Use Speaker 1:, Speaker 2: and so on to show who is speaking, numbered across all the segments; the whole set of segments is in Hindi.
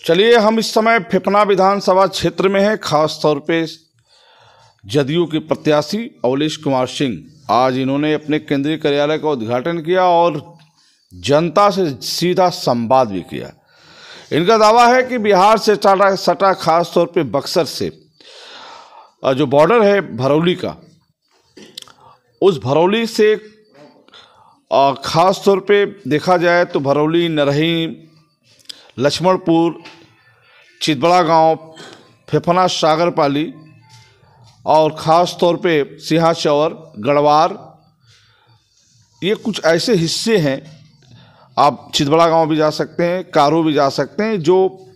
Speaker 1: चलिए, हम इस समय फेफना विधानसभा क्षेत्र में हैं। खास तौर पे जदयू के प्रत्याशी अवलेश कुमार सिंह, आज इन्होंने अपने केंद्रीय कार्यालय का उद्घाटन किया और जनता से सीधा संवाद भी किया। इनका दावा है कि बिहार से सटा खास तौर पे बक्सर से जो बॉर्डर है भरौली का, उस भरौली से खास तौर पे देखा जाए तो भरौली, नरही, लक्ष्मणपुर, चितबड़ा गांव, फेफना, सागरपाली और ख़ास तौर पे सिंहाचौर, गढ़वार, ये कुछ ऐसे हिस्से हैं। आप चितबड़ा गांव भी जा सकते हैं, कारो भी जा सकते हैं, जो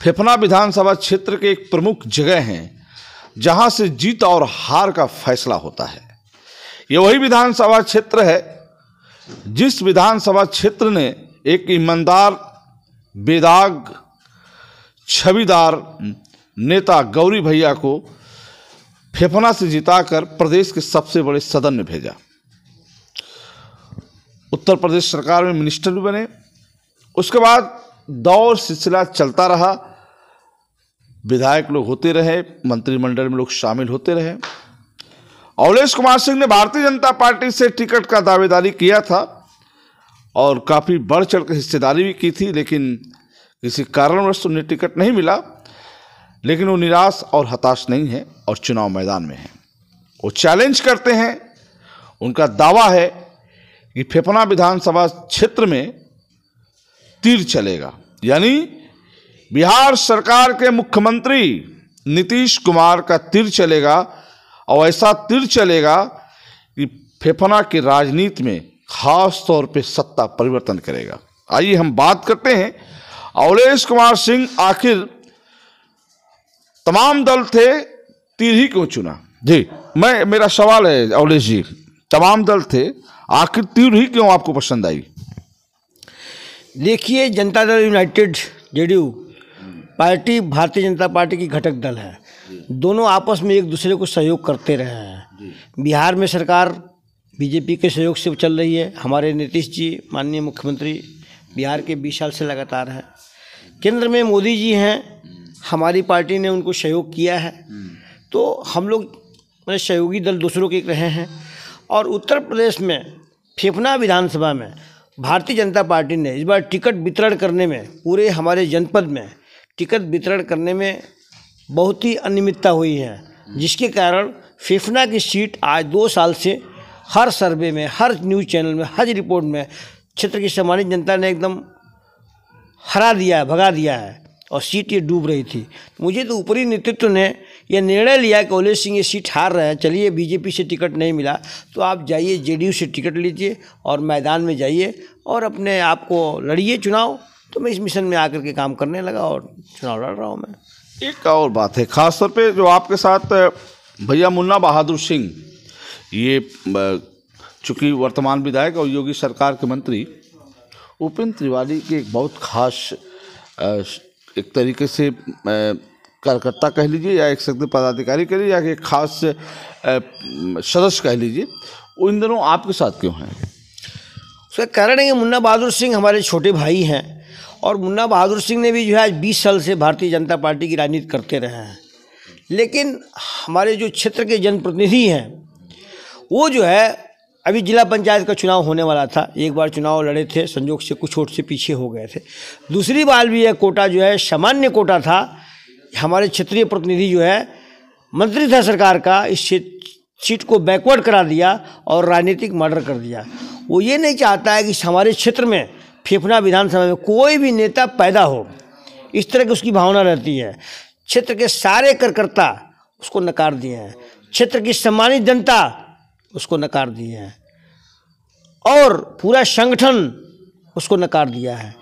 Speaker 1: फेफना विधानसभा क्षेत्र के एक प्रमुख जगह हैं जहां से जीत और हार का फैसला होता है। ये वही विधानसभा क्षेत्र है जिस विधानसभा क्षेत्र ने एक ईमानदार, बेदाग, छविदार नेता गौरी भैया को फेफना से जिताकर प्रदेश के सबसे बड़े सदन में भेजा। उत्तर प्रदेश सरकार में मिनिस्टर भी बने। उसके बाद दौर सिलसिला चलता रहा, विधायक लोग होते रहे, मंत्रिमंडल में लोग शामिल होते रहे। अवलेश कुमार सिंह ने भारतीय जनता पार्टी से टिकट का दावेदारी किया था और काफ़ी बढ़ चढ़ कर हिस्सेदारी भी की थी, लेकिन किसी कारणवश उन्हें टिकट नहीं मिला। लेकिन वो निराश और हताश नहीं है और चुनाव मैदान में है। वो चैलेंज करते हैं। उनका दावा है कि फेफना विधानसभा क्षेत्र में तीर चलेगा, यानी बिहार सरकार के मुख्यमंत्री नीतीश कुमार का तीर चलेगा और ऐसा तीर चलेगा कि फेफना की राजनीति में खास तौर पे सत्ता परिवर्तन करेगा। आइए हम बात करते हैं अवलेश कुमार सिंह आखिर तमाम दल थे, तीर ही क्यों चुना? जी, मेरा सवाल है अवलेश जी, तमाम दल थे, आखिर तीर ही क्यों आपको पसंद आई?
Speaker 2: देखिए, Janata Dal United JDU party Bharatiya Janata party की घटक दल है। दोनों आपस में एक दूसरे को सहयोग करते रहे हैं। बिहार में सरकार बीजेपी के सहयोग से चल रही है। हमारे नीतीश जी माननीय मुख्यमंत्री बिहार के 20 साल से लगातार हैं। केंद्र में मोदी जी हैं, हमारी पार्टी ने उनको सहयोग किया है। तो हम लोग सहयोगी दल दूसरों के रहे हैं। और उत्तर प्रदेश में फेफना विधानसभा में भारतीय जनता पार्टी ने इस बार टिकट वितरण करने में, पूरे हमारे जनपद में टिकट वितरण करने में बहुत ही अनियमितता हुई है, जिसके कारण फेफना की सीट आज 2 साल से हर सर्वे में, हर न्यूज़ चैनल में, हर रिपोर्ट में क्षेत्र की सम्मानित जनता ने एकदम हरा दिया है, भगा दिया है और सीट ये डूब रही थी। मुझे तो ऊपरी नेतृत्व ने यह निर्णय लिया कि अवलेश सिंह ये सीट हार रहे हैं, चलिए बीजेपी से टिकट नहीं मिला तो आप जाइए जेडीयू से टिकट लीजिए और मैदान में जाइए और अपने आप को लड़िए चुनाव। तो मैं इस मिशन में आकर के काम करने लगा और चुनाव लड़ रहा हूँ मैं।
Speaker 1: एक और बात है, खासतौर पे जो आपके साथ भैया मुन्ना बहादुर सिंह, ये चूँकि वर्तमान विधायक और योगी सरकार के मंत्री उपेंद्र तिवारी के एक बहुत खास एक तरीके से कार्यकर्ता कह लीजिए या एक शक्ति पदाधिकारी कह लीजिए या एक खास सदस्य कह लीजिए, वो इन दोनों आपके साथ क्यों हैं?
Speaker 2: उसका कारण है कि मुन्ना बहादुर सिंह हमारे छोटे भाई हैं और मुन्ना बहादुर सिंह ने भी जो है आज 20 साल से भारतीय जनता पार्टी की राजनीति करते रहे हैं। लेकिन हमारे जो क्षेत्र के जनप्रतिनिधि हैं वो जो है, अभी जिला पंचायत का चुनाव होने वाला था, एक बार चुनाव लड़े थे, संजोग से कुछ वोट से पीछे हो गए थे। दूसरी बार भी यह कोटा जो है सामान्य कोटा था। हमारे क्षेत्रीय प्रतिनिधि जो है मंत्री था सरकार का, इस सीट को बैकवर्ड करा दिया और राजनीतिक मर्डर कर दिया। वो ये नहीं चाहता है कि हमारे क्षेत्र में फेफना विधानसभा में कोई भी नेता पैदा हो, इस तरह की उसकी भावना रहती है। क्षेत्र के सारे कार्यकर्ता उसको नकार दिए हैं, क्षेत्र की सम्मानित जनता उसको नकार दिए हैं और पूरा संगठन उसको नकार दिया है।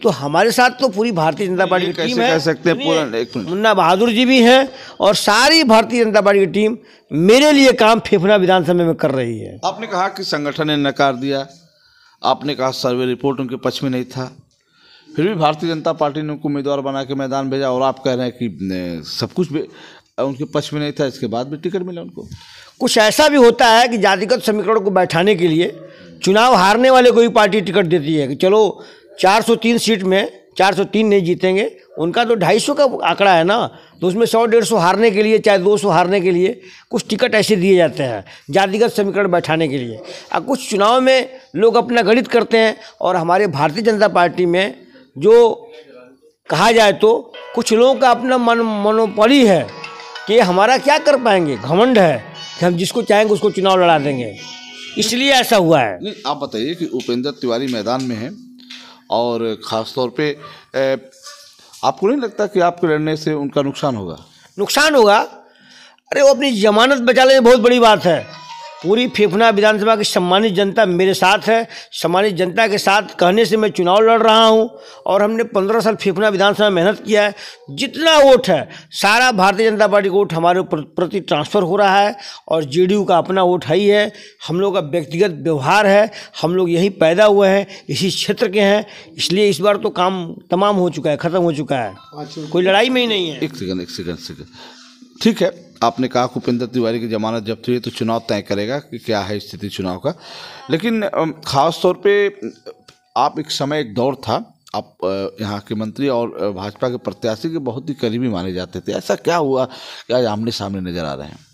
Speaker 2: तो हमारे साथ तो पूरी भारतीय जनता पार्टी की टीम है।
Speaker 1: कह सकते हैं पूरा
Speaker 2: मुन्ना बहादुर जी भी हैं और सारी भारतीय जनता पार्टी की टीम मेरे लिए काम फेफना विधानसभा में कर रही है।
Speaker 1: आपने कहा कि संगठन ने नकार दिया, आपने कहा सर्वे रिपोर्ट उनके पक्ष में नहीं था, फिर भी भारतीय जनता पार्टी ने उनको उम्मीदवार बना के मैदान भेजा और आप कह रहे हैं कि सब कुछ उनके पक्ष में नहीं था, इसके बाद भी टिकट मिला उनको।
Speaker 2: कुछ ऐसा भी होता है कि जातिगत समीकरण को बैठाने के लिए चुनाव हारने वाले को ही पार्टी टिकट देती है कि चलो 403 सीट में 403 नहीं जीतेंगे। उनका तो 250 का आंकड़ा है ना, तो उसमें 100-150 हारने के लिए, चाहे 200 हारने के लिए कुछ टिकट ऐसे दिए जाते हैं जातिगत समीकरण बैठाने के लिए। अब कुछ चुनाव में लोग अपना गणित करते हैं, और हमारे भारतीय जनता पार्टी में जो कहा जाए तो कुछ लोगों का अपना मनोबली है कि हमारा क्या कर पाएंगे, घमंड है कि हम जिसको चाहेंगे उसको चुनाव लड़ा देंगे, इसलिए ऐसा हुआ है।
Speaker 1: नहीं, आप बताइए कि उपेंद्र तिवारी मैदान में हैं और ख़ास तौर पे आपको नहीं लगता कि आपके लड़ने से उनका नुकसान होगा?
Speaker 2: नुकसान होगा? अरे वो अपनी जमानत बचा लेने बहुत बड़ी बात है। पूरी फेफना विधानसभा की सम्मानित जनता मेरे साथ है। सम्मानित जनता के साथ कहने से मैं चुनाव लड़ रहा हूं, और हमने 15 साल फेफना विधानसभा में मेहनत किया है। जितना वोट है सारा भारतीय जनता पार्टी का वोट हमारे प्रति ट्रांसफ़र हो रहा है, और जेडीयू का अपना वोट है ही है। हम लोग का व्यक्तिगत व्यवहार है, हम लोग यहीं पैदा हुए हैं, इसी क्षेत्र के हैं, इसलिए इस बार तो काम तमाम हो चुका है, ख़त्म हो चुका है, कोई लड़ाई में ही नहीं है।
Speaker 1: एक सेकंड ठीक है, आपने कहा कि उपेंद्र तिवारी की जमानत जब्त हुई है तो चुनाव तय करेगा कि क्या है स्थिति चुनाव का। लेकिन ख़ास तौर पे आप एक दौर था, आप यहाँ के मंत्री और भाजपा के प्रत्याशी के बहुत ही करीबी माने जाते थे। ऐसा क्या हुआ कि आज आमने सामने नज़र आ रहे हैं?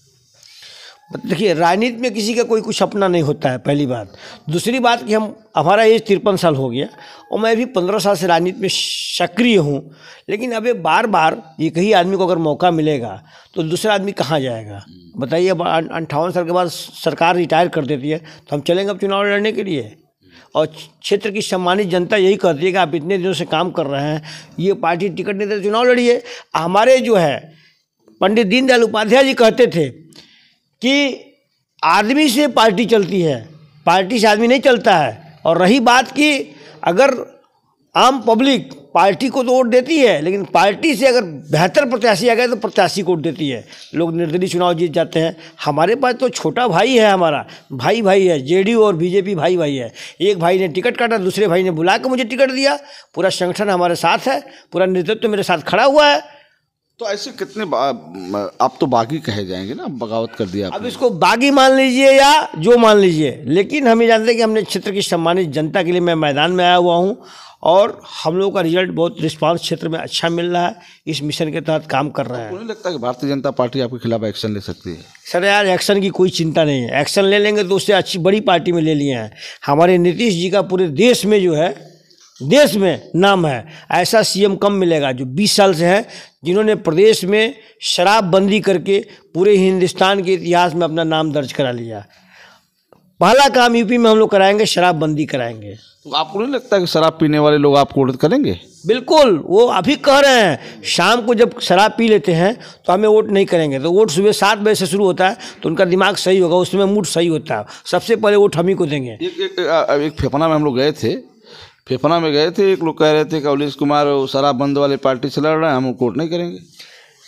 Speaker 2: देखिए, राजनीति में किसी का कोई कुछ अपना नहीं होता है, पहली बात। दूसरी बात कि हमारा एज 53 साल हो गया, और मैं भी 15 साल से राजनीति में सक्रिय हूँ। लेकिन अब ये बार बार एक ही आदमी को अगर मौका मिलेगा तो दूसरा आदमी कहाँ जाएगा बताइए। अब 58 साल के बाद सरकार रिटायर कर देती है तो हम चलेंगे अब चुनाव लड़ने के लिए? और क्षेत्र की सम्मानित जनता यही कहती है कि आप इतने दिनों से काम कर रहे हैं, ये पार्टी टिकट नहीं देते, चुनाव लड़िए। हमारे जो है पंडित दीनदयाल उपाध्याय जी कहते थे कि आदमी से पार्टी चलती है, पार्टी से आदमी नहीं चलता है। और रही बात कि अगर आम पब्लिक पार्टी को तो वोट देती है, लेकिन पार्टी से अगर बेहतर प्रत्याशी आ गए तो प्रत्याशी को वोट देती है, लोग निर्दलीय चुनाव जीत जाते हैं। हमारे पास तो छोटा भाई है, हमारा भाई है, जेडीयू और बीजेपी भाई है। एक भाई ने टिकट काटा, दूसरे भाई ने बुला के मुझे टिकट दिया। पूरा संगठन हमारे साथ है, पूरा नेतृत्व मेरे साथ खड़ा हुआ है।
Speaker 1: तो ऐसे कितने आप तो बागी कहे जाएंगे ना, बगावत कर दिया आपने।
Speaker 2: अब इसको बागी मान लीजिए या जो मान लीजिए, लेकिन हम ये जानते हैं कि हमने क्षेत्र की सम्मानित जनता के लिए मैं मैदान में आया हुआ हूँ, और हम लोगों का रिजल्ट बहुत रिस्पांस क्षेत्र में अच्छा मिल रहा है। इस मिशन के तहत काम कर रहे हैं।
Speaker 1: मुझे लगता है कि भारतीय जनता पार्टी आपके खिलाफ एक्शन ले सकती है?
Speaker 2: सर यार, एक्शन की कोई चिंता नहीं है। एक्शन ले लेंगे तो उससे अच्छी बड़ी पार्टी में ले लिए हैं। हमारे नीतीश जी का पूरे देश में जो है, देश में नाम है। ऐसा सीएम कम मिलेगा जो 20 साल से है, जिन्होंने प्रदेश में शराबबंदी करके पूरे हिंदुस्तान के इतिहास में अपना नाम दर्ज करा लिया। पहला काम यूपी में हम लोग कराएंगे, शराबबंदी कराएंगे।
Speaker 1: तो आपको नहीं लगता कि शराब पीने वाले लोग आपको वोट करेंगे?
Speaker 2: बिल्कुल, वो अभी कह रहे हैं शाम को जब शराब पी लेते हैं तो हमें वोट नहीं करेंगे। तो वोट सुबह 7 बजे से शुरू होता है, तो उनका दिमाग सही होगा, उसमें मूड सही होता है। सबसे पहले वोट हम ही को देंगे।
Speaker 1: एक फेफना में हम लोग गए थे, एक लोग कह रहे थे कि अवलेश कुमार शराब बंद वाले पार्टी से लड़ रहे हैं, हम वोट नहीं करेंगे।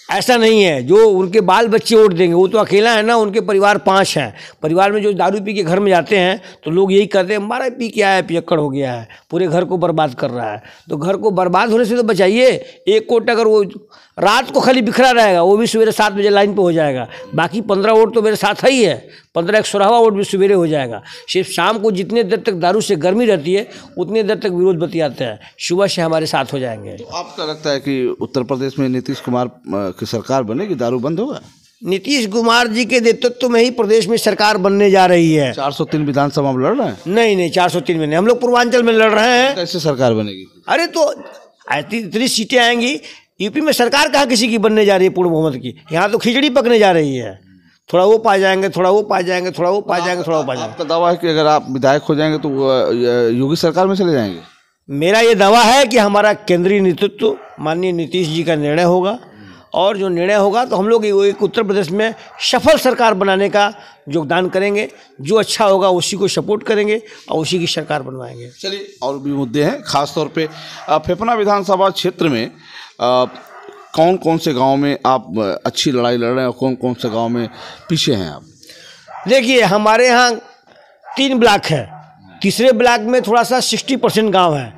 Speaker 2: ऐसा नहीं है, जो उनके बाल बच्चे वोट देंगे। वो तो अकेला है ना, उनके परिवार 5 हैं। परिवार में जो दारू पी के घर में जाते हैं तो लोग यही कहते हैं हमारा पी के आया है, पियक्कड़ हो गया है, पूरे घर को बर्बाद कर रहा है। तो घर को बर्बाद होने से तो बचाइए। एक वोट अगर वो रात को खाली बिखरा रहेगा, वो भी सवेरे 7 बजे लाइन पे हो जाएगा। बाकी 15 वोट तो मेरे साथ ही है, 15 एक 16वां वोट भी सवेरे हो जाएगा। सिर्फ शाम को जितने देर तक दारू से गर्मी रहती है उतनी देर तक विरोध बतियाते हैं, सुबह से हमारे साथ हो जाएंगे।
Speaker 1: तो आपका लगता है कि उत्तर प्रदेश में नीतीश कुमार की सरकार बनेगी, दारू बंद होगा?
Speaker 2: नीतीश कुमार जी के नेतृत्व में ही प्रदेश में सरकार बनने जा रही है।
Speaker 1: 403 विधानसभा में लड़ रहे हैं?
Speaker 2: नहीं, 403 में नहीं, हम लोग पूर्वांचल में लड़ रहे हैं।
Speaker 1: कैसे सरकार बनेगी?
Speaker 2: अरे तो इतनी सीटें आएंगी। यूपी में सरकार कहाँ किसी की बनने जा रही है पूर्ण बहुमत की? यहाँ तो खिचड़ी पकने जा रही है। थोड़ा वो पा जाएंगे, थोड़ा वो पा जाएंगे, थोड़ा वो पा जाएंगे, थोड़ा वो पा जाएंगे।
Speaker 1: आपका दावा है कि अगर आप विधायक हो जाएंगे तो योगी सरकार में चले जाएंगे?
Speaker 2: मेरा ये दावा है कि हमारा केंद्रीय नेतृत्व माननीय नीतीश जी का निर्णय होगा, और जो निर्णय होगा तो हम लोग एक उत्तर प्रदेश में सफल सरकार बनाने का योगदान करेंगे। जो अच्छा होगा उसी को सपोर्ट करेंगे और उसी की सरकार बनवाएंगे।
Speaker 1: चलिए, और भी मुद्दे हैं। खासतौर पे फेफना विधानसभा क्षेत्र में कौन कौन से गांव में आप अच्छी लड़ाई लड़ रहे हैं और कौन कौन से गांव में पीछे हैं आप?
Speaker 2: देखिए, हमारे यहाँ 3 ब्लॉक है। तीसरे ब्लॉक में थोड़ा सा 60% गाँव है।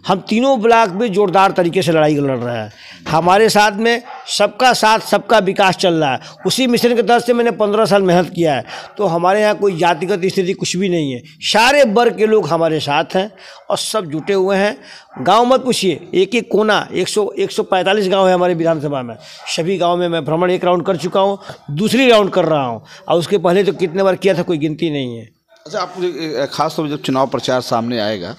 Speaker 2: हम तीनों ब्लॉक में जोरदार तरीके से लड़ाई लड़ रहे हैं। हमारे साथ में सबका साथ सबका विकास चल रहा है। उसी मिशन के तहत से मैंने 15 साल मेहनत किया है। तो हमारे यहाँ कोई जातिगत स्थिति कुछ भी नहीं है। सारे वर्ग के लोग हमारे साथ हैं और सब जुटे हुए हैं। गांव मत पूछिए, एक एक कोना 145 गांव है हमारे विधानसभा में। सभी गांव में मैं भ्रमण एक राउंड कर चुका हूँ, दूसरी राउंड कर रहा हूँ, और उसके पहले तो कितने बार किया था कोई गिनती नहीं है।
Speaker 1: अच्छा, आप मुझे खास तौर पर जब चुनाव प्रचार सामने आएगा,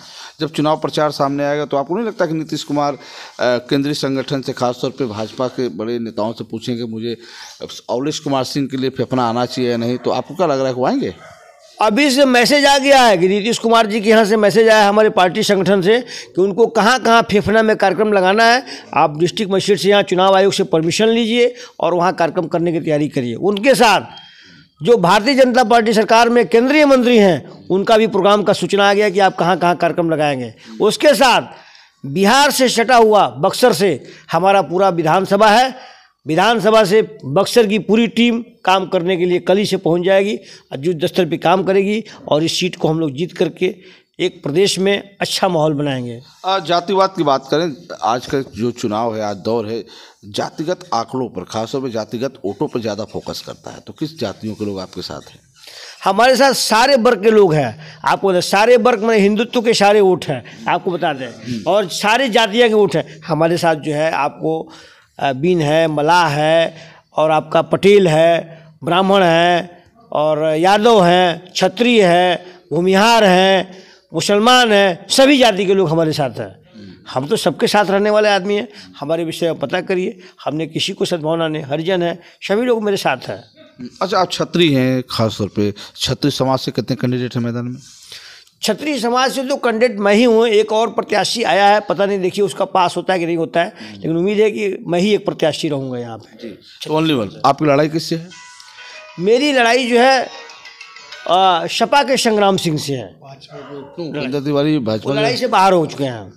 Speaker 1: तो आपको नहीं लगता कि नीतीश कुमार केंद्रीय संगठन से खासतौर पे भाजपा के बड़े नेताओं से पूछेंगे मुझे अवलेश कुमार सिंह के लिए फेफना आना चाहिए या नहीं, तो आपको क्या लग रहा है कि वो आएंगे?
Speaker 2: अभी से मैसेज आ गया है कि नीतीश कुमार जी के यहाँ से मैसेज आया है हमारे पार्टी संगठन से कि उनको कहाँ कहाँ फेफना में कार्यक्रम लगाना है। आप डिस्ट्रिक्ट मजिस्ट्रेट से यहाँ चुनाव आयोग से परमिशन लीजिए और वहाँ कार्यक्रम करने की तैयारी करिए। उनके साथ जो भारतीय जनता पार्टी सरकार में केंद्रीय मंत्री हैं, उनका भी प्रोग्राम का सूचना आ गया कि आप कहाँ कहाँ कार्यक्रम लगाएंगे। उसके साथ बिहार से सटा हुआ बक्सर से हमारा पूरा विधानसभा है। विधानसभा से बक्सर की पूरी टीम काम करने के लिए कल ही से पहुँच जाएगी, युद्ध स्तर पर काम करेगी और इस सीट को हम लोग जीत करके एक प्रदेश में अच्छा माहौल बनाएंगे।
Speaker 1: जातिवाद की बात करें, आज का जो चुनाव है, आज दौर है जातिगत आंकड़ों पर, खासतौर पर जातिगत वोटों पर ज़्यादा फोकस करता है, तो किस जातियों के लोग आपके साथ हैं?
Speaker 2: हमारे साथ सारे वर्ग के लोग हैं। आपको बता, सारे वर्ग में हिंदुत्व के सारे वोट हैं, आपको बता दें, और सारी जातियों के वोट हैं हमारे साथ। जो है आपको बीन है, मलाह है, और आपका पटेल है, ब्राह्मण है, और यादव हैं, क्षत्रिय है, भूमिहार हैं, मुसलमान हैं, सभी जाति के लोग हमारे साथ हैं। हम तो सबके साथ रहने वाले आदमी हैं। हमारे विषय में पता करिए, हमने किसी को सद्भावना नहीं, हरिजन है, सभी लोग मेरे साथ हैं।
Speaker 1: अच्छा, आप क्षत्रिय हैं, खासतौर पे क्षत्रिय समाज से कितने कैंडिडेट हैं मैदान में?
Speaker 2: क्षत्रिय समाज से तो कैंडिडेट मैं ही हूँ, एक और प्रत्याशी आया है, पता नहीं, देखिए उसका पास होता है कि नहीं होता है, लेकिन उम्मीद है कि मैं ही एक प्रत्याशी रहूँगा यहाँ पे।
Speaker 1: Only one. आपकी लड़ाई किससे है?
Speaker 2: मेरी लड़ाई जो है सपा के संग्राम सिंह से है।
Speaker 1: तिवारी भाजपा
Speaker 2: लड़ाई से बाहर हो चुके हैं।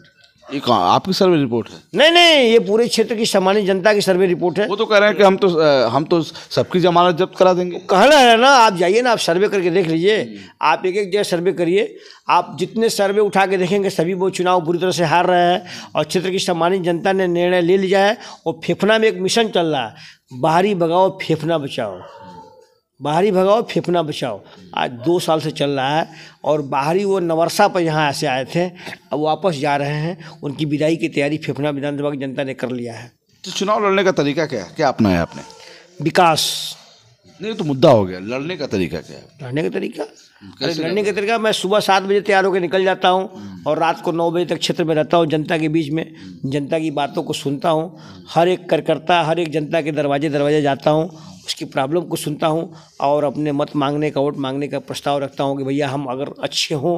Speaker 1: ये कहाँ आपकी सर्वे रिपोर्ट है?
Speaker 2: नहीं, ये पूरे क्षेत्र की सामान्य जनता की सर्वे रिपोर्ट है।
Speaker 1: वो तो कह रहे हैं कि हम तो सबकी जमानत जब्त करा देंगे।
Speaker 2: कहना है ना, आप जाइए ना, आप सर्वे करके देख लीजिए। आप एक एक जगह सर्वे करिए, आप जितने सर्वे उठा के देखेंगे सभी वो चुनाव बुरी तरह से हार रहे हैं और क्षेत्र की सामान्य जनता ने निर्णय ले लिया है। और फेफना में एक मिशन चल रहा है, बाहरी भगाओ फेफना बचाओ, बाहरी भगाओ फेफना बचाओ। आज 2 साल से चल रहा है और बाहरी वो नवरसा पर यहाँ ऐसे आए थे, अब वापस जा रहे हैं। उनकी विदाई की तैयारी फेफना विधानसभा की जनता ने कर लिया है।
Speaker 1: तो चुनाव लड़ने का तरीका क्या है, क्या अपनाया आपने?
Speaker 2: विकास
Speaker 1: नहीं तो मुद्दा हो गया, लड़ने का तरीका क्या है?
Speaker 2: लड़ने का तरीका, अरे लड़ने का तरीका, मैं सुबह 7 बजे तैयार होकर निकल जाता हूँ और रात को 9 बजे तक क्षेत्र में रहता हूँ, जनता के बीच में, जनता की बातों को सुनता हूँ। हर एक कार्यकर्ता, हर एक जनता के दरवाजे जाता हूँ, उसकी प्रॉब्लम को सुनता हूँ और अपने मत मांगने का, वोट मांगने का प्रस्ताव रखता हूँ कि भैया हम अगर अच्छे हों,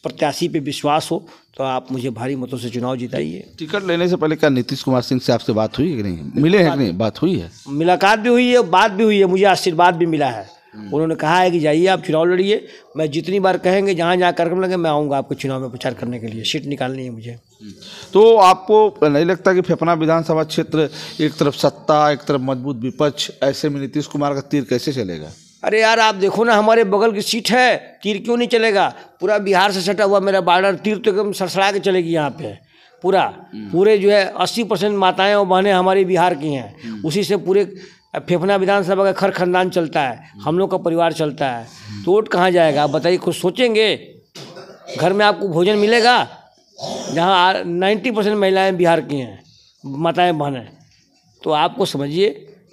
Speaker 2: प्रत्याशी पे विश्वास हो, तो आप मुझे भारी मतों से चुनाव जिताइए।
Speaker 1: टिकट लेने से पहले क्या नीतीश कुमार सिंह से आपसे बात हुई है कि नहीं? मिले हैं कि नहीं? बात हुई है,
Speaker 2: मुलाकात भी हुई है, बात भी हुई है, मुझे आशीर्वाद भी मिला है। उन्होंने कहा है कि जाइए आप चुनाव लड़िए, मैं जितनी बार कहेंगे जहाँ जहाँ कार्यक्रम लगे मैं आऊँगा आपको चुनाव में प्रचार करने के लिए, सीट निकालनी है मुझे।
Speaker 1: तो आपको नहीं लगता कि फेफना विधानसभा क्षेत्र एक तरफ सत्ता, एक तरफ मजबूत विपक्ष, ऐसे में नीतीश कुमार का तीर कैसे चलेगा?
Speaker 2: अरे यार, आप देखो ना, हमारे बगल की सीट है, तीर क्यों नहीं चलेगा? पूरा बिहार से सटा हुआ मेरा बॉर्डर, तीर तो एकदम सरसरा के चलेगी यहाँ पे। पूरे जो है 80% माताएं और बहनें हमारी बिहार की हैं, उसी से पूरे फेफना विधानसभा का खर खानदान चलता है, हम लोग का परिवार चलता है। तो वोट कहाँ जाएगा आप बताइए, खुद सोचेंगे। घर में आपको भोजन मिलेगा जहाँ 90% महिलाएं बिहार की हैं, माताएं बहनें, तो आपको समझिए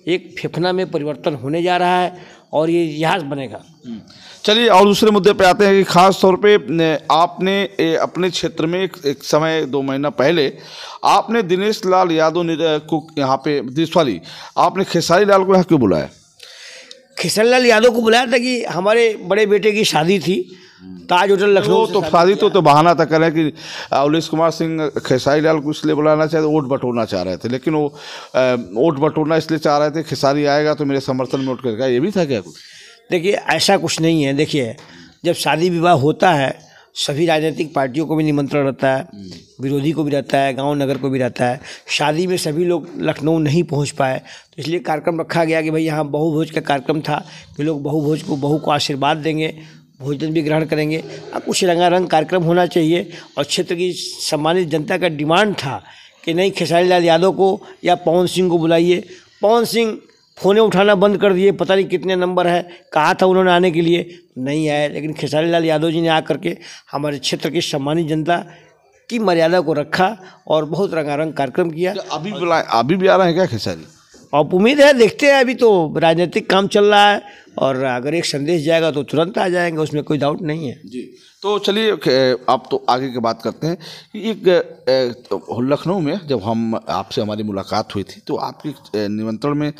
Speaker 2: एक फेफना में परिवर्तन होने जा रहा है और ये इतिहास बनेगा।
Speaker 1: चलिए, और दूसरे मुद्दे पे आते हैं कि खास तौर पे आपने अपने क्षेत्र में एक समय 2 महीना पहले आपने दिनेश लाल यादव को यहाँ पे दिनेशवाली, आपने खेसारी लाल को यहाँ क्यों बुलाया?
Speaker 2: खेसारी लाल यादव को बुलाया था कि हमारे बड़े बेटे की शादी थी ताज होटल लखनऊ।
Speaker 1: तो शादी तो बहाना था, कर रहे हैं कि अवलेश कुमार सिंह खेसारी लाल को इसलिए बुलाना चाहते, वोट बटोरना चाह रहे थे, लेकिन वो वोट बटोरना इसलिए चाह रहे थे खेसारी आएगा तो मेरे समर्थन में वोट करेगा, ये भी था क्या कुछ?
Speaker 2: देखिए, ऐसा कुछ नहीं है। देखिए, जब शादी विवाह होता है सभी राजनीतिक पार्टियों को भी निमंत्रण रहता है, विरोधी को भी रहता है, गांव नगर को भी रहता है। शादी में सभी लोग लखनऊ नहीं पहुंच पाए, तो इसलिए कार्यक्रम रखा गया कि भाई यहाँ बहु भोज का कार्यक्रम था कि लोग बहु भोज को, बहू को आशीर्वाद देंगे, भोजन भी ग्रहण करेंगे। अब कुछ रंगारंग कार्यक्रम होना चाहिए। और क्षेत्र की सम्मानित जनता का डिमांड था कि नहीं, खेसारी लाल यादव को या पवन सिंह को बुलाइए। पवन सिंह फ़ोने उठाना बंद कर दिए, पता नहीं कितने नंबर है, कहा था उन्होंने आने के लिए, नहीं आए। लेकिन खेसारी लाल यादव जी ने आकर के हमारे क्षेत्र की सम्मानित जनता की मर्यादा को रखा और बहुत रंगारंग कार्यक्रम किया।
Speaker 1: अभी भी आ रहे हैं क्या खेसारी?
Speaker 2: और उम्मीद है, देखते हैं, अभी तो राजनीतिक काम चल रहा है और अगर एक संदेश जाएगा तो तुरंत आ जाएंगे, उसमें कोई डाउट नहीं है
Speaker 1: जी। तो चलिए आप तो आगे की बात करते हैं कि एक लखनऊ में जब आपसे हमारी मुलाकात हुई थी तो आपके निमंत्रण में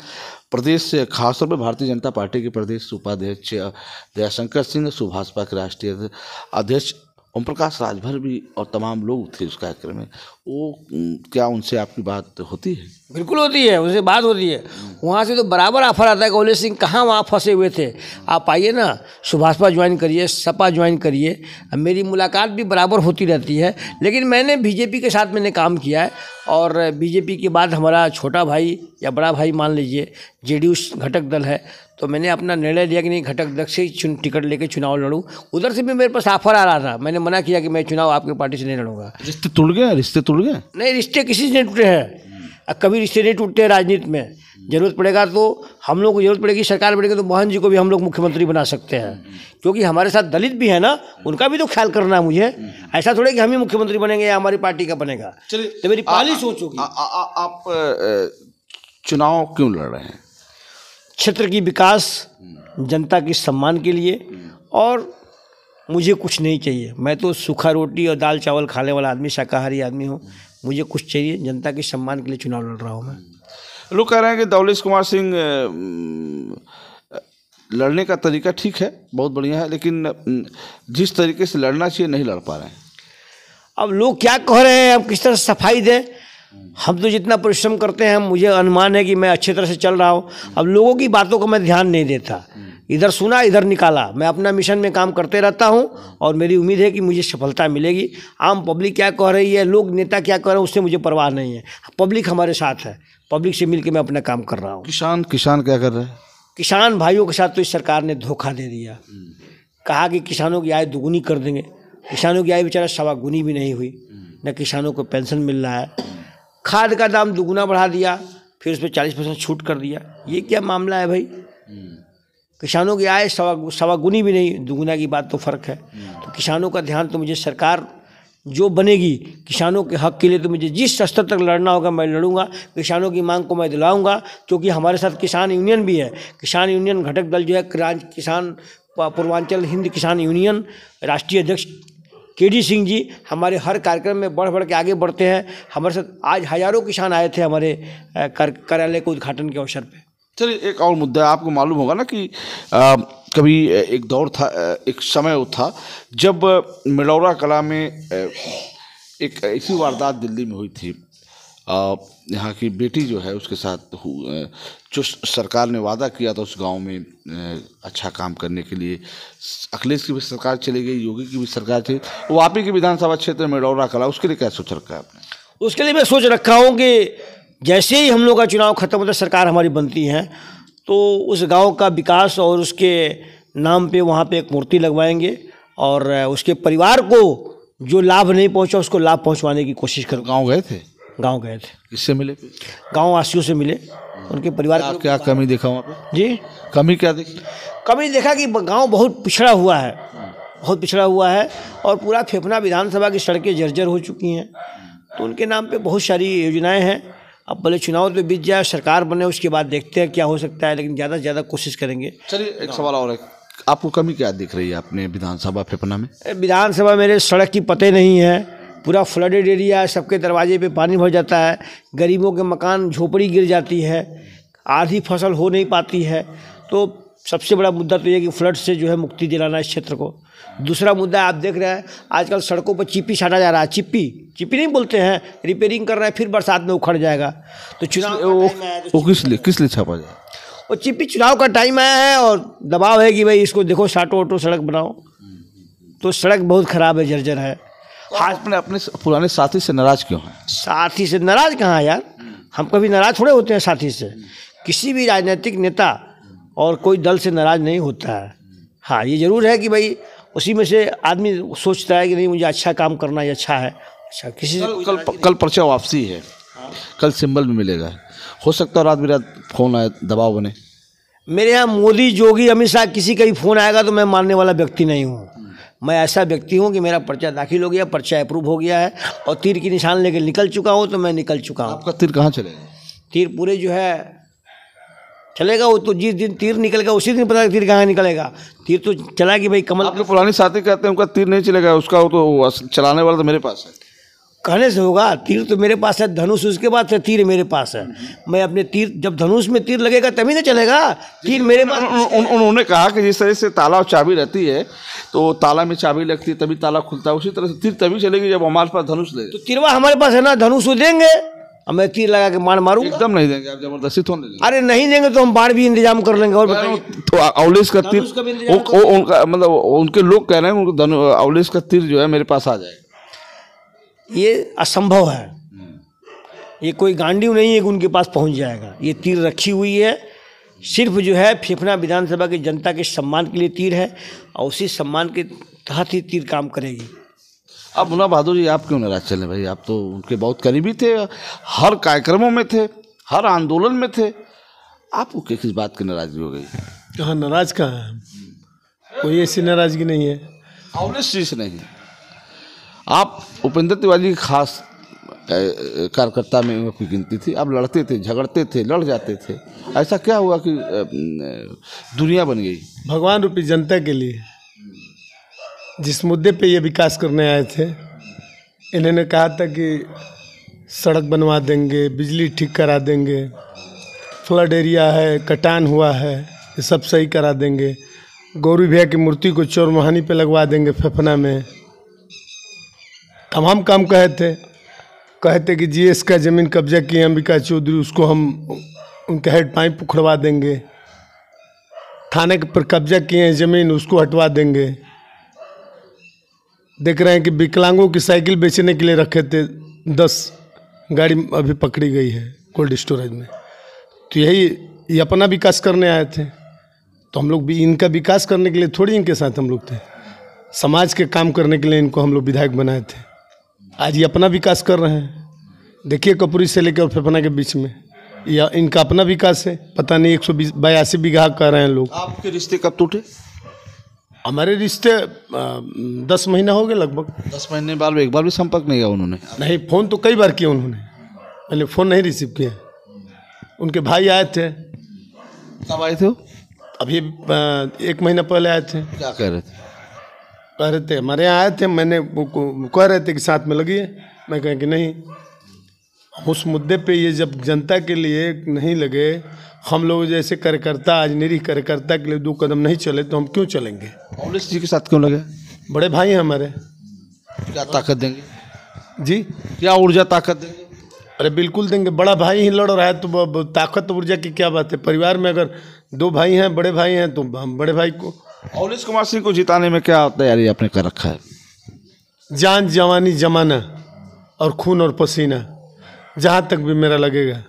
Speaker 1: प्रदेश खासतौर पर भारतीय जनता पार्टी के प्रदेश उपाध्यक्ष दयाशंकर सिंह, सुभाषपा के राष्ट्रीय अध्यक्ष ओम प्रकाश राजभर भी और तमाम लोग थे उस कार्यक्रम में। वो क्या उनसे आपकी बात होती है?
Speaker 2: बिल्कुल होती है, उनसे बात होती है। वहाँ से तो बराबर ऑफर आता है कि ओले सिंह कहाँ वहाँ फंसे हुए थे, आप आइए ना, सुभाषपा ज्वाइन करिए, सपा ज्वाइन करिए। मेरी मुलाकात भी बराबर होती रहती है। लेकिन मैंने बीजेपी के साथ मैंने काम किया है और बीजेपी के बाद हमारा छोटा भाई या बड़ा भाई मान लीजिए जेडीयू घटक दल है, तो मैंने अपना निर्णय लिया कि नहीं, घटक दल से ही टिकट लेके चुनाव लड़ूँ। उधर से भी मेरे पास ऑफर आ रहा था, मैंने मना किया कि मैं चुनाव आपकी पार्टी से नहीं लड़ूंगा।
Speaker 1: रिश्ते टूट गए? रिश्ते टूट गए?
Speaker 2: नहीं, रिश्ते किसी से नहीं टूटे हैं। कभी रिश्ते नहीं टूटते राजनीति में। जरूरत पड़ेगा तो हम लोग को, जरूरत पड़ेगी, सरकार बढ़ेगी तो मोहन जी को भी हम लोग मुख्यमंत्री बना सकते हैं, क्योंकि हमारे साथ दलित भी है ना, उनका भी तो ख्याल करना है मुझे। ऐसा थोड़े कि हम ही मुख्यमंत्री बनेंगे या हमारी पार्टी का बनेगा।
Speaker 1: चलिए,
Speaker 2: तो मेरी पहली सोच होगी।
Speaker 1: आप चुनाव क्यों लड़ रहे हैं?
Speaker 2: क्षेत्र की विकास, जनता की सम्मान के लिए, और मुझे कुछ नहीं चाहिए। मैं तो सूखा रोटी और दाल चावल खाने वाला आदमी, शाकाहारी आदमी हूँ। मुझे कुछ चाहिए, जनता के सम्मान के लिए चुनाव लड़ रहा हूँ मैं।
Speaker 1: लोग कह रहे हैं कि दौलेश कुमार सिंह लड़ने का तरीका ठीक है, बहुत बढ़िया है, लेकिन जिस तरीके से लड़ना चाहिए नहीं लड़ पा रहे हैं।
Speaker 2: अब लोग क्या कह रहे हैं, अब किस तरह से सफाई दें? हम तो जितना परिश्रम करते हैं, मुझे अनुमान है कि मैं अच्छी तरह से चल रहा हूँ। अब लोगों की बातों को मैं ध्यान नहीं देता, इधर सुना इधर निकाला। मैं अपना मिशन में काम करते रहता हूँ और मेरी उम्मीद है कि मुझे सफलता मिलेगी। आम पब्लिक क्या कह रही है, लोग नेता क्या कह रहे हैं, उससे मुझे परवाह नहीं है। पब्लिक हमारे साथ है, पब्लिक से मिलकर मैं अपना काम कर रहा हूँ।
Speaker 1: किसान क्या कर रहे हैं?
Speaker 2: किसान भाइयों के साथ तो इस सरकार ने धोखा दे दिया। कहा कि किसानों की आय दुगुनी कर देंगे, किसानों की आय बेचारा सवा गुनी भी नहीं हुई। न किसानों को पेंशन मिल रहा है, खाद का दाम दुगुना बढ़ा दिया, फिर उस पर 40% छूट कर दिया। ये क्या मामला है भाई? किसानों की आय सवा गुनी भी नहीं, दुगुना की बात तो फ़र्क है। तो किसानों का ध्यान तो मुझे, सरकार जो बनेगी किसानों के हक के लिए, तो मुझे जिस स्तर तक लड़ना होगा मैं लड़ूंगा। किसानों की मांग को मैं दिलाऊंगा, क्योंकि हमारे साथ किसान यूनियन भी है। किसान यूनियन घटक दल जो है, किसान पूर्वांचल हिंद किसान यूनियन, राष्ट्रीय अध्यक्ष केडी सिंह जी हमारे हर कार्यक्रम में बढ़ बढ़ के आगे बढ़ते हैं। हमारे साथ आज हज़ारों किसान आए थे हमारे कार्यालय के उद्घाटन के अवसर पे।
Speaker 1: चलिए, एक और मुद्दा, आपको मालूम होगा ना कि कभी एक दौर था, एक समय था जब मिलौरा कला में एक ऐसी वारदात दिल्ली में हुई थी। यहाँ की बेटी जो है उसके साथ जो सरकार ने वादा किया था उस गांव में अच्छा काम करने के लिए, अखिलेश की भी सरकार चली गई, योगी की भी सरकार थी, वो आप ही के विधानसभा क्षेत्र में मिलौरा कला, उसके लिए क्या सोच रखा है आपने?
Speaker 2: उसके लिए मैं सोच रखा हूँ कि जैसे ही हम लोग का चुनाव खत्म होता है, सरकार हमारी बनती है, तो उस गांव का विकास और उसके नाम पे वहाँ पे एक मूर्ति लगवाएंगे और उसके परिवार को जो लाभ नहीं पहुँचा उसको लाभ पहुँचवाने की कोशिश करूँ।
Speaker 1: गाँव गए थे?
Speaker 2: गांव गए थे।
Speaker 1: किससे मिले? गाँव
Speaker 2: वासियों से मिले, उनके परिवार
Speaker 1: को। क्या कमी देखा वहाँ पे?
Speaker 2: जी,
Speaker 1: कमी क्या देखी?
Speaker 2: कमी देखा कि गांव बहुत पिछड़ा हुआ है, बहुत पिछड़ा हुआ है और पूरा फेफना विधानसभा की सड़कें जर्जर हो चुकी हैं। तो उनके नाम पे बहुत सारी योजनाएं हैं। अब पहले चुनाव तो बीत जाए, सरकार बने, उसके बाद देखते हैं क्या हो सकता है, लेकिन ज़्यादा से ज़्यादा कोशिश करेंगे।
Speaker 1: चलिए, एक सवाल और है, आपको कमी क्या दिख रही है अपने विधानसभा फेफना में?
Speaker 2: विधानसभा मेरे सड़क की पते नहीं है, पूरा फ्लडेड एरिया है, सबके दरवाजे पे पानी भर जाता है, गरीबों के मकान झोपड़ी गिर जाती है, आधी फसल हो नहीं पाती है। तो सबसे बड़ा मुद्दा तो ये कि फ्लड से जो है मुक्ति दिलाना इस क्षेत्र को। दूसरा मुद्दा आप देख रहे हैं आजकल सड़कों पर चिप्पी छाटा जा रहा है, चिप्पी नहीं बोलते हैं, रिपेयरिंग कर रहे हैं, फिर बरसात में उखड़ जाएगा। तो चुनाव
Speaker 1: वो किस लिए छापा जाए?
Speaker 2: वो चिप्पी चुनाव का टाइम आया है और दबाव है कि भाई इसको देखो, साटो ऑटो सड़क बनाओ। तो सड़क बहुत ख़राब है, जर्जर है।
Speaker 1: अपने पुराने साथी से नाराज क्यों हैं?
Speaker 2: साथी से नाराज कहाँ यार, हम कभी नाराज थोड़े होते हैं साथी से। किसी भी राजनीतिक नेता और कोई दल से नाराज नहीं होता है। हाँ, ये ज़रूर है कि भाई उसी में से आदमी सोचता है कि नहीं मुझे अच्छा काम करना ही अच्छा है। अच्छा, किसी से
Speaker 1: कल पर्चा वापसी है, कल सिंबल में मिलेगा, हो सकता है रात बिरात फोन आए, दबाव बने।
Speaker 2: मेरे यहाँ मोदी, योगी, अमित शाह किसी का भी फ़ोन आएगा तो मैं मानने वाला व्यक्ति नहीं हूँ। मैं ऐसा व्यक्ति हूँ कि मेरा पर्चा दाखिल हो गया, पर्चा अप्रूव हो गया है और तीर की निशान लेके निकल चुका हूँ, तो मैं निकल चुका हूँ।
Speaker 1: आपका तीर कहाँ चलेगा?
Speaker 2: तीर पूरे जो है चलेगा, वो तो जिस दिन तीर निकलेगा उसी दिन पता तीर कहाँ निकलेगा। तीर तो चला कि भाई कमल।
Speaker 1: आपके पुराने साथी कहते हैं उनका तीर नहीं चलेगा, उसका वो तो चलाने वाला तो मेरे पास है।
Speaker 2: कहने से होगा, तीर तो मेरे पास है, धनुष उसके बाद से तीर मेरे पास है। मैं अपने तीर, जब धनुष में तीर लगेगा तभी ना चलेगा, तीर मेरे पास।
Speaker 1: उन्होंने कहा कि जिस तरह से ताला और चाबी रहती है तो ताला में चाबी लगती है तभी ताला खुलता है, उसी तरह से तीर तभी चलेगी जब हमारे पास धनुष ले।
Speaker 2: तो तीरवा हमारे पास है ना, धनुष वो देंगे और मैं तीर लगा के मार मारूंगा।
Speaker 1: एकदम नहीं देंगे आप, जबरदस्ती तो नहीं देंगे।
Speaker 2: अरे नहीं देंगे तो हम बाढ़ भी इंतजाम कर लेंगे। और बताइए,
Speaker 1: तो अवलेश का तीर उनका मतलब उनके लोग कह रहे हैं उनको अवलेश का तीर जो है मेरे पास आ जाएगा।
Speaker 2: ये असंभव है, ये कोई गांडीव नहीं है कि उनके पास पहुंच जाएगा। ये तीर रखी हुई है, सिर्फ जो है फेफना विधानसभा की जनता के सम्मान के लिए तीर है और उसी सम्मान के तहत ही तीर काम करेगी।
Speaker 1: अब मुन्ना बहादुर जी आप क्यों नाराज चले भाई? आप तो उनके बहुत करीबी थे, हर कार्यक्रमों में थे, हर आंदोलन में थे, आपको किस बात की नाराजगी हो गई?
Speaker 3: कहाँ नाराज कहाँ है, कोई ऐसी नाराजगी नहीं है।
Speaker 1: अवलेश जी से नहीं, आप उपेंद्र तिवारी की खास कार्यकर्ता में की गिनती थी। आप लड़ते थे, झगड़ते थे, लड़ जाते थे, ऐसा क्या हुआ कि दुनिया बन गई?
Speaker 3: भगवान रूपी जनता के लिए जिस मुद्दे पे ये विकास करने आए थे, इन्होंने कहा था कि सड़क बनवा देंगे, बिजली ठीक करा देंगे, फ्लड एरिया है, कटान हुआ है, ये सब सही करा देंगे, गौरी भैया की मूर्ति को चौरमहानी पे लगवा देंगे फेफना में। तमाम काम कहे थे कि जीएस का ज़मीन कब्जा की अंबिका चौधरी, उसको हम उनके हेड पाइप उखड़वा देंगे। थाने पर कब्जा किए हैं ज़मीन, उसको हटवा देंगे। देख रहे हैं कि विकलांगों की साइकिल बेचने के लिए रखे थे, 10 गाड़ी अभी पकड़ी गई है कोल्ड स्टोरेज में। तो ये अपना विकास करने आए थे, तो हम लोग भी इनका विकास करने के लिए थोड़ी इनके साथ हम लोग थे, समाज के काम करने के लिए इनको हम लोग विधायक बनाए थे। आज ये अपना विकास कर रहे हैं। देखिए कपूरी से लेकर फेफना के बीच में या इनका अपना विकास है। पता नहीं 182 बीघा कह रहे हैं लोग।
Speaker 1: आपके रिश्ते कब टूटे?
Speaker 3: हमारे रिश्ते 10 महीना हो गए लगभग।
Speaker 1: 10 महीने बाद एक बार भी संपर्क नहीं किया उन्होंने?
Speaker 3: नहीं, फ़ोन तो कई बार किया उन्होंने, मैंने फ़ोन नहीं रिसीव किया। उनके भाई आए थे।
Speaker 1: कब आए थे वो?
Speaker 3: अभी 1 महीना पहले आए थे।
Speaker 1: क्या कह रहे थे?
Speaker 3: कह रहे थे हमारे यहाँ आए थे, मैंने वो कह रहे थे कि साथ में लगिए। मैं कहा कि नहीं, उस मुद्दे पे ये जब जनता के लिए नहीं लगे, हम लोग जैसे कार्यकर्ता, आज निरीह कार्यकर्ता के लिए 2 कदम नहीं चले तो हम क्यों चलेंगे?
Speaker 1: अवलेश जी के साथ क्यों लगे?
Speaker 3: बड़े भाई हैं हमारे।
Speaker 1: क्या ताकत देंगे
Speaker 3: जी?
Speaker 1: क्या ऊर्जा ताकत देंगे?
Speaker 3: अरे बिल्कुल देंगे, बड़ा भाई ही लड़ रहा है तो ताकत ऊर्जा की क्या बात है? परिवार में अगर 2 भाई हैं, बड़े भाई हैं, तो हम बड़े भाई को।
Speaker 1: अवलेश कुमार सिंह को जिताने में क्या तैयारी आपने कर रखा है?
Speaker 3: जान, जवानी, जमाना और खून और पसीना, जहाँ तक भी मेरा लगेगा।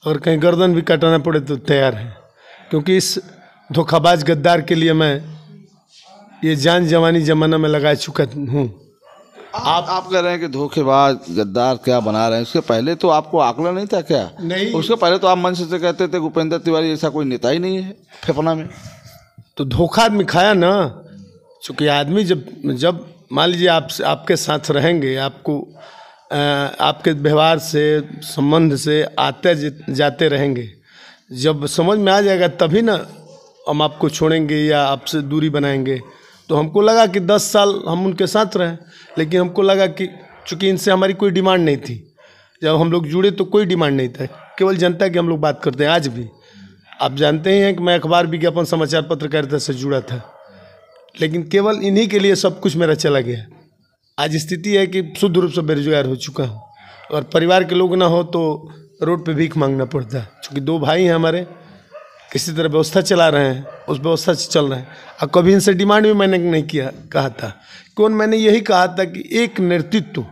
Speaker 3: और कहीं गर्दन भी कटाना पड़े तो तैयार है, क्योंकि इस धोखाबाज गद्दार के लिए मैं ये जान, जवानी, जमाना में लगा चुका हूँ।
Speaker 1: आप कह रहे हैं कि धोखेबाज गद्दार क्या बना रहे हैं? उसके पहले तो आपको आकलन नहीं था क्या?
Speaker 3: नहीं,
Speaker 1: उसके पहले तो आप मंच से कहते थे उपेंद्र तिवारी ऐसा कोई नेता ही नहीं है फेफना में।
Speaker 3: तो धोखा आदमी खाया ना। चूँकि आदमी जब मान लीजिए आपके साथ रहेंगे, आपको आपके व्यवहार से, संबंध से आते जाते रहेंगे, जब समझ में आ जाएगा तभी ना हम आपको छोड़ेंगे या आपसे दूरी बनाएंगे। तो हमको लगा कि 10 साल हम उनके साथ रहें, लेकिन हमको लगा कि चूँकि इनसे हमारी कोई डिमांड नहीं थी, जब हम लोग जुड़े तो कोई डिमांड नहीं था, केवल जनता की हम लोग बात करते हैं। आज भी आप जानते ही हैं कि मैं अखबार, विज्ञापन, समाचार पत्रकारिता से जुड़ा था, लेकिन केवल इन्हीं के लिए सब कुछ मेरा चला गया। आज स्थिति है कि शुद्ध रूप से बेरोजगार हो चुका हूँ, और परिवार के लोग ना हो तो रोड पे भीख मांगना पड़ता है। चूँकि 2 भाई हैं हमारे, किसी तरह व्यवस्था चला रहे हैं, उस व्यवस्था से चल रहे हैं। और कभी इनसे डिमांड भी मैंने नहीं कहा था। कौन? मैंने यही कहा था कि एक नेतृत्व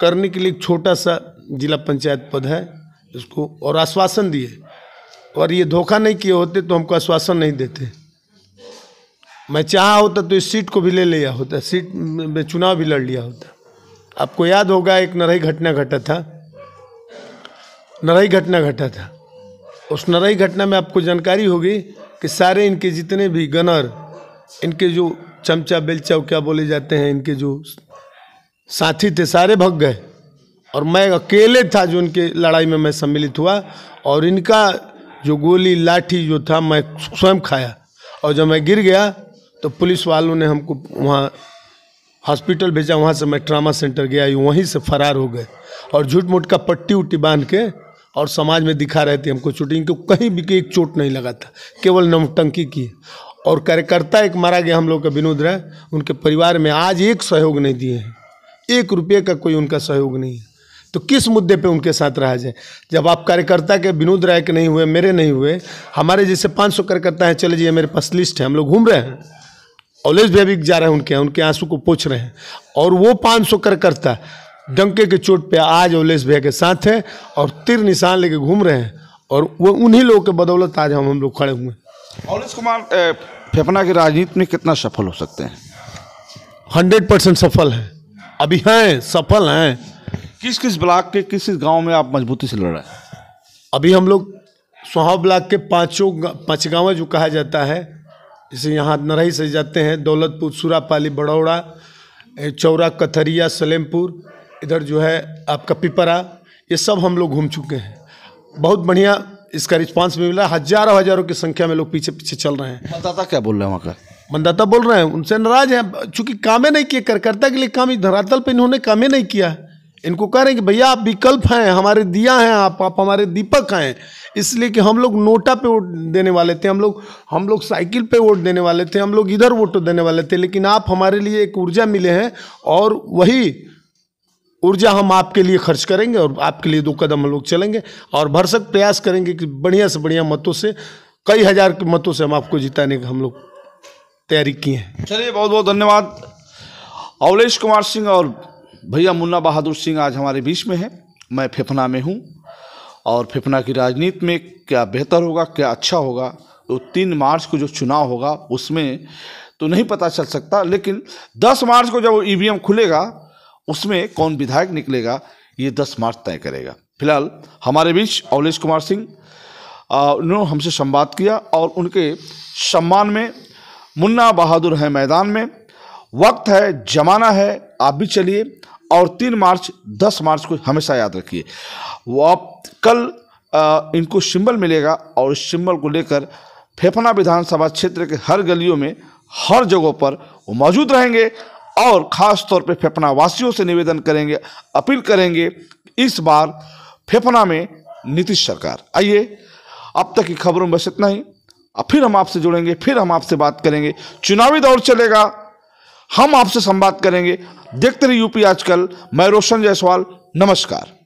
Speaker 3: करने के लिए एक छोटा सा जिला पंचायत पद है इसको, और आश्वासन दिए, और ये धोखा नहीं किए होते तो हमको आश्वासन नहीं देते। मैं चाहा होता तो इस सीट को भी ले लिया होता, सीट में चुनाव भी लड़ लिया होता। आपको याद होगा एक नरही घटना घटा था, नरही घटना घटा था। उस नरही घटना में आपको जानकारी होगी कि सारे इनके जितने भी गनर, इनके जो चमचा बेलचा क्या बोले जाते हैं, इनके जो साथी थे सारे भग गए और मैं अकेले था जो इनके लड़ाई में मैं सम्मिलित हुआ। और इनका जो गोली लाठी जो था मैं स्वयं खाया। और जब मैं गिर गया तो पुलिस वालों ने हमको वहाँ हॉस्पिटल भेजा, वहाँ से मैं ट्रामा सेंटर गया, वहीं से फरार हो गए और झूठ मूठ का पट्टी उट्टी बांध के और समाज में दिखा रहे थे हमको चोट। इनको कहीं भी एक चोट नहीं लगा था, केवल नौटंकी की। और कार्यकर्ता एक मारा गया हम लोग का विनोद राय, उनके परिवार में आज एक सहयोग नहीं दिए हैं, 1 रुपये का कोई उनका सहयोग नहीं है। तो किस मुद्दे पे उनके साथ रहा जाए? जब आप कार्यकर्ता के विनोद राय के नहीं हुए, मेरे नहीं हुए, हमारे जैसे 500 कार्यकर्ता हैं, चले जाइए मेरे पास लिस्ट है, हम लोग घूम रहे हैं, ऑलेज भी जा रहे हैं, उनके आंसू को पोंछ रहे हैं। और वो 500 कार्यकर्ता डंके के चोट पे आज औलेश भैया के साथ है और तीर निशान लेके घूम रहे हैं। और वो उन्हीं लोगों के बदौलत आज हम लोग खड़े हुए हैं।
Speaker 1: औलेश कुमार फेफना की राजनीति में कितना सफल हो सकते हैं?
Speaker 3: 100% सफल है, अभी हैं, सफल हैं।
Speaker 1: किस किस ब्लॉक के किस किस गांव में आप मजबूती से लड़ रहे हैं?
Speaker 3: अभी हम लोग सोहाव ब्लॉक के 5 गाँव जो कहा जाता है, जैसे यहाँ नरही से जाते हैं, दौलतपुर, सुरापाली, बड़ौड़ा, चौरा, कथरिया, सलेमपुर, इधर जो है आपका पिपरा, ये सब हम लोग घूम चुके हैं। बहुत बढ़िया इसका रिस्पांस भी मिला, हजारों की संख्या में लोग पीछे पीछे चल रहे हैं।
Speaker 1: मतदाता क्या बोल रहे हैं? वहाँ का
Speaker 3: मतदाता बोल रहे हैं उनसे नाराज हैं, चूंकि कामें नहीं किए, कार्यकर्ता के लिए काम धरातल पर इन्होंने कामें नहीं किया। इनको कह रहे हैं कि भैया आप विकल्प हैं, हमारे दिया हैं, आप हमारे दीपक हैं। इसलिए कि हम लोग नोटा पे वोट देने वाले थे, हम लोग साइकिल पे वोट देने वाले थे, हम लोग इधर वोट देने वाले थे, लेकिन आप हमारे लिए एक ऊर्जा मिले हैं और वही ऊर्जा हम आपके लिए खर्च करेंगे और आपके लिए 2 कदम हम लोग चलेंगे और भरसक प्रयास करेंगे कि बढ़िया से बढ़िया मतों से, कई हजार के मतों से हम आपको जिताने का हम लोग तैयारी किए हैं।
Speaker 1: चलिए, बहुत बहुत धन्यवाद। औलेश कुमार सिंह और भैया मुन्ना बहादुर सिंह आज हमारे बीच में है। मैं फेफना में हूँ और फेफना की राजनीति में क्या बेहतर होगा, क्या अच्छा होगा, तो 3 मार्च को जो चुनाव होगा उसमें तो नहीं पता चल सकता, लेकिन 10 मार्च को जब ईवीएम खुलेगा उसमें कौन विधायक निकलेगा ये 10 मार्च तय करेगा। फिलहाल हमारे बीच औलेश कुमार सिंह, उन्होंने हमसे संवाद किया और उनके सम्मान में मुन्ना बहादुर है मैदान में। वक्त है, जमाना है, आप भी चलिए और 3 मार्च 10 मार्च को हमेशा याद रखिए। वो आप कल इनको सिंबल मिलेगा और इस सिंबल को लेकर फेफना विधानसभा क्षेत्र के हर गलियों में, हर जगहों पर वो मौजूद रहेंगे और ख़ास तौर पे फेफना वासियों से निवेदन करेंगे, अपील करेंगे, इस बार फेफना में नीतीश सरकार। आइए, अब तक की खबरों में बस इतना ही। अब फिर हम आपसे जुड़ेंगे, फिर हम आपसे बात करेंगे। चुनावी दौर चलेगा, हम आपसे संवाद करेंगे। देखते रहिए यूपी आजकल। मैं रोशन जायसवाल, नमस्कार।